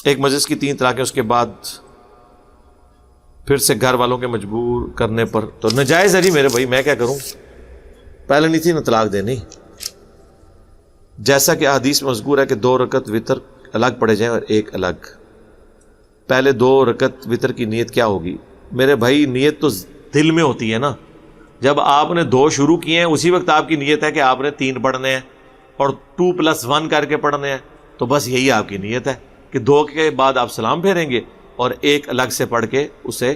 ایک مجلس کی 3 طلاقیں، اس کے بعد پھر سے گھر والوں کے مجبور کرنے پر تو ناجائز ہے جی میرے بھائی، میں کیا کروں، پہلے نہیں تھی نا طلاق دینی. جیسا کہ حدیث میں مذکور ہے کہ 2 رکعت وتر الگ پڑے جائیں اور 1 الگ. پہلے 2 رکعت وتر کی نیت کیا ہوگی؟ میرے بھائی نیت تو دل میں ہوتی ہے نا. جب آپ نے 2 شروع کیے ہیں اسی وقت آپ کی نیت ہے کہ آپ نے 3 پڑھنے ہیں اور 2+1 کر کے پڑھنے ہیں، تو بس یہی آپ کی نیت ہے کہ 2 کے بعد آپ سلام پھیریں گے اور 1 الگ سے پڑھ کے اسے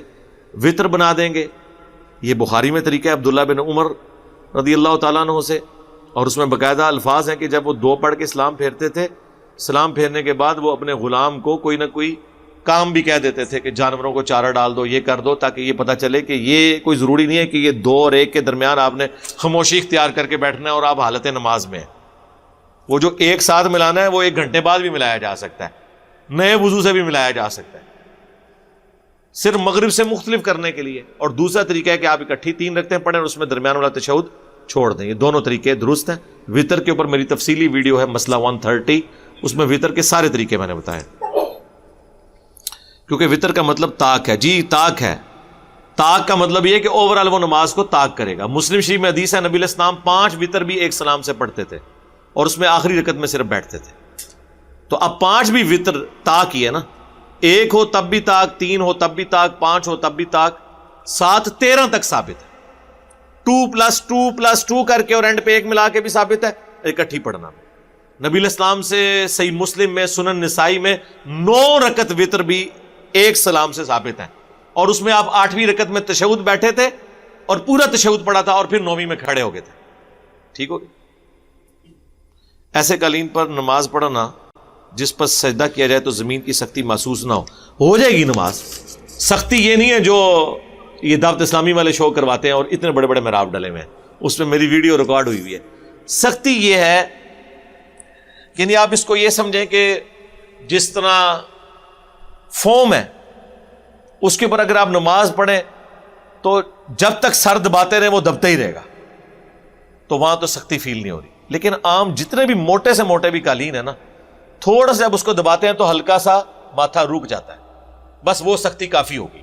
وتر بنا دیں گے. یہ بخاری میں طریقہ ہے عبداللہ بن عمر رضی اللہ تعالیٰ عنہ سے، اور اس میں باقاعدہ الفاظ ہیں کہ جب وہ 2 پڑھ کے سلام پھیرتے تھے، سلام پھیرنے کے بعد وہ اپنے غلام کو کوئی نہ کوئی کام بھی کہہ دیتے تھے کہ جانوروں کو چارہ ڈال دو، یہ کر دو، تاکہ یہ پتہ چلے کہ یہ کوئی ضروری نہیں ہے کہ یہ 2 اور 1 کے درمیان آپ نے خاموشی اختیار کر کے بیٹھنا ہے اور آپ حالت نماز میں ہیں. وہ جو ایک ساتھ ملانا ہے وہ 1 گھنٹے بعد بھی ملایا جا سکتا ہے، نئے وضو سے بھی ملایا جا سکتا ہے، صرف مغرب سے مختلف کرنے کے لیے. اور دوسرا طریقہ ہے کہ آپ اکٹھی 3 رکعتیں پڑھیں اور اس میں درمیان والا تشہد چھوڑ دیں. یہ دونوں طریقے درست ہیں. وتر کے اوپر میری تفصیلی ویڈیو ہے مسئلہ 130، اس میں وتر کے سارے طریقے میں نے بتائے، کیونکہ وتر کا مطلب طاق ہے. جی طاق ہے، طاق کا مطلب یہ ہے کہ اوورال وہ نماز کو طاق کرے گا. مسلم شریف میں حدیث ہے نبی علیہ السلام 5 وتر بھی 1 سلام سے پڑھتے تھے اور اس میں آخری رکعت میں صرف بیٹھتے تھے. تو اب 5 بھی وتر طاق ہی ہے نا. 1 ہو تب بھی طاق، 3 ہو تب بھی طاق، 5 ہو تب بھی طاق، 7 13 تک ثابت ہے. 2+2+2 کر کے اور اینڈ پہ 1 ملا کے بھی ثابت ہے. اکٹھی پڑھنا نبی علیہ السلام سے صحیح مسلم میں، سنن نسائی میں 9 رکعت وتر بھی 1 سلام سے ثابت ہے، اور اس میں آپ 8ویں رکعت میں تشہد بیٹھے تھے اور پورا تشہد پڑھا تھا اور پھر 9ویں میں کھڑے ہو گئے تھے. ٹھیک ہو گیا. ایسے قالین پر نماز پڑھنا جس پر سجدہ کیا جائے تو زمین کی سختی محسوس نہ ہو جائے گی نماز. سختی یہ نہیں ہے جو یہ دعوت اسلامی والے شو کرواتے ہیں اور اتنے بڑے بڑے محراب ڈلے ہوئے ہیں، اس میں میری ویڈیو ریکارڈ ہوئی ہے. سختی یہ ہے کہ یعنی آپ اس کو یہ سمجھیں کہ جس طرح فوم ہے اس کے اوپر اگر آپ نماز پڑھیں تو جب تک سر دباتے رہے وہ دبتا ہی رہے گا، تو وہاں تو سختی فیل نہیں ہو رہی. لیکن عام جتنے بھی موٹے سے موٹے بھی قالین ہے نا، تھوڑا سا جب اس کو دباتے ہیں تو ہلکا سا ماتھا رک جاتا ہے، بس وہ سختی کافی ہوگی.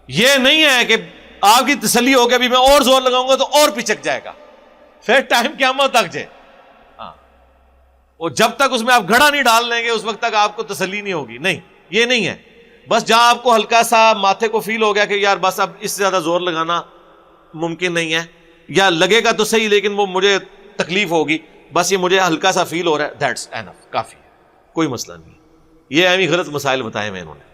یہ نہیں ہے کہ آپ کی تسلی ہو کہ ابھی میں اور زور لگاؤں گا تو اور پچک جائے گا، پھر ٹائم قیامت تک جائے. ہاں، وہ جب تک اس میں آپ گھڑا نہیں ڈال لیں گے اس وقت تک آپ کو تسلی نہیں ہوگی. نہیں، یہ نہیں ہے. بس جہاں آپ کو ہلکا سا ماتھے کو فیل ہو گیا کہ یار بس اب اس سے زیادہ زور لگانا ممکن نہیں ہے، یا لگے گا تو صحیح لیکن وہ مجھے تکلیف ہوگی، بس یہ مجھے ہلکا سا فیل ہو رہا ہے، دیٹس اینف، کافی ہے، کوئی مسئلہ نہیں. یہ غلط مسائل بتائے میں انہوں نے.